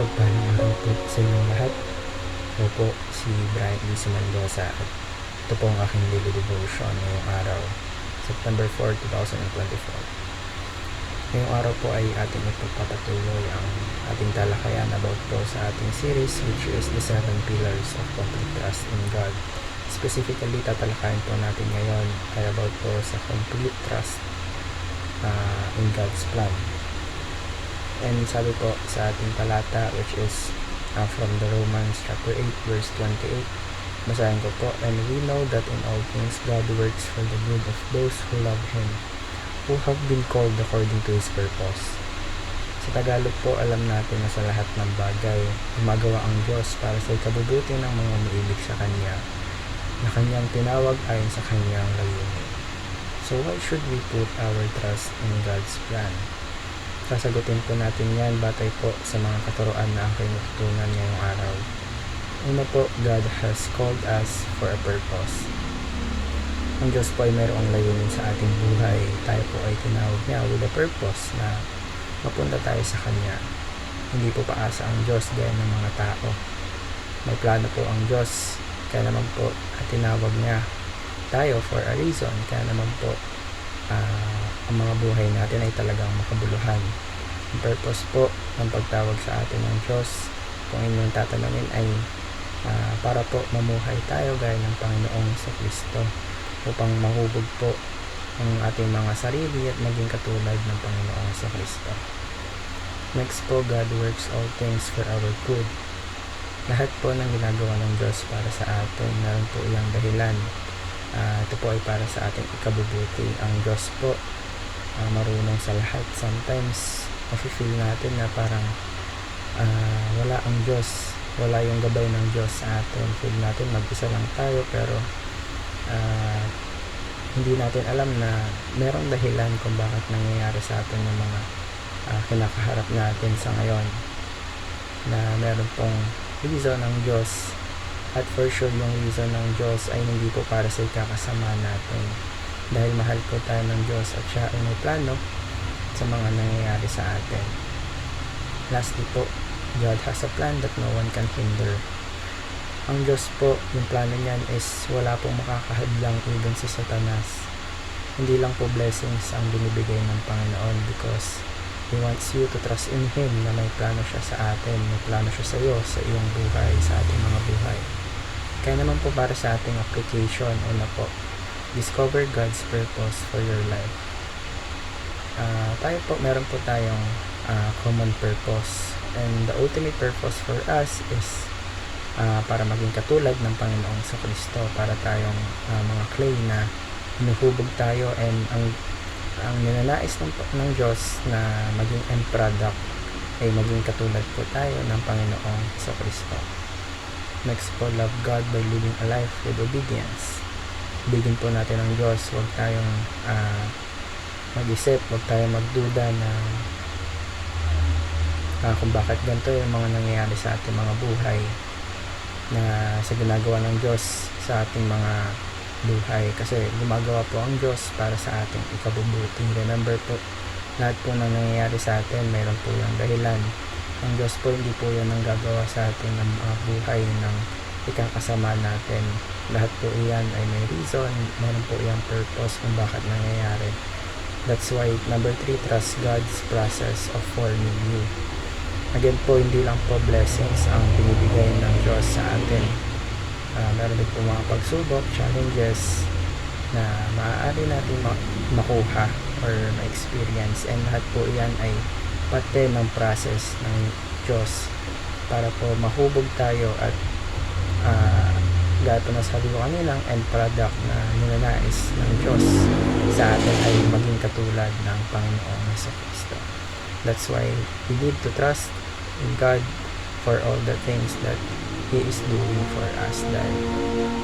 mapagpalang araw po sa inyong lahat. Ako po si Brian Luis Mendoza at ito po ang aking daily devotion ngayong araw, September 4, 2024. Ngayong araw po ay ating ipagpapatuloy ang ating talakayan about po sa ating series, which is the 7 pillars of complete trust in God. Specifically, tatalakayin po natin ngayon ay about po sa complete trust in God's plan. And sabi po sa ating talata, which is from the Romans chapter 8 verse 28, basahin ko po, "And we know that in all things God works for the good of those who love Him, who have been called according to His purpose." Sa Tagalog po, alam natin na sa lahat ng bagay, gumagawa ang Diyos para sa ikabubuti ng mga umiibig sa Kanya, na Kanyang tinawag ayon sa Kanyang layunin. So why should we put our trust in God's plan? Sasagutin po natin yan batay po sa mga katuruan na aking natutunan ngayong araw. Una po, God has called us for a purpose. Ang Diyos po ay mayroong layunin sa ating buhay. Tayo po ay tinawag niya with a purpose na mapunta tayo sa Kanya. Hindi po paasa ang Diyos gaya ng mga tao. May plano po ang Diyos, kaya naman po tinawag niya tayo for a reason. Kaya naman po ang mga buhay natin ay talagang makabuluhan. Ang purpose po ng pagtawag sa atin ng Diyos, kung inyong tatanungin, ay para po mamuhay tayo gaya ng Panginoong Kristo, upang mahubog po ang ating mga sarili at maging katulad ng Panginoong Kristo. Next po, God works all things for our good. Lahat po ng ginagawa ng Diyos para sa atin, meron po iyang dahilan. Ito po ay para sa ating ikabubuti. Ang Diyos po marunong sa lahat. Sometimes mafe-feel natin na parang wala ang Diyos, wala yung gabay ng Diyos sa atin. Feel natin mag-isa lang tayo, pero hindi natin alam na merong dahilan kung bakit nangyayari sa atin yung mga kinakaharap natin sa ngayon, na meron pong reason ng Diyos. At for sure, yung reason ng Diyos ay hindi po para sa ikakasama natin, dahil mahal po tayo ng Diyos at siya ay may plano sa mga nangyayari sa atin. Lastly po, God has a plan that no one can hinder. Ang Diyos po, yung plano niyan is wala pong makakahadlang, even si Satanas. Hindi lang po blessings ang binibigay ng Panginoon, because He wants you to trust in Him na may plano siya sa atin, may plano siya sa iyo, sa iyong buhay, sa ating mga buhay. Kaya naman po, para sa ating application, una po, discover God's purpose for your life. Tayo po, meron po tayong common purpose, and the ultimate purpose for us is para maging katulad ng Panginoong Kristo, para tayong mga clay na hinuhubog tayo, and ang ninanais ng Diyos na maging end product ay maging katulad po tayo ng Panginoong Kristo. Next po, love God by living a life with obedience. Bigyan po natin ang Diyos, huwag tayong mag-isip, huwag tayong magduda na kung bakit ganito yung mga nangyayari sa ating mga buhay, na sa ginagawa ng Diyos sa ating mga buhay, kasi gumagawa po ang Diyos para sa ating ikabubuti. Remember po, lahat po ng nangyayari sa atin, mayroon po yung dahilan. Ang Diyos po, hindi po yan ang gagawa sa atin ng buhay ng ikakasama natin. Lahat po iyan ay may reason, mayroon po yung purpose kung bakit nangyayari. That's why number 3, trust God's process of forming you. Again po, hindi lang po blessings ang binibigay ng Diyos sa atin. Meron din po mga pagsubok, challenges na maaari natin makuha or ma-experience, and lahat po iyan ay parte ng process ng Diyos para po mahubog tayo at gaya po na sabi ko kanina, ang end product na ninanais ng Diyos sa atin ay maging katulad ng Panginoong Kristo. That's why we need to trust in God for all the things that He is doing for us, dahil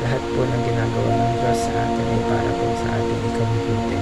lahat po ng ginagawa ng Diyos sa atin ay para po sa ating ikabubuti.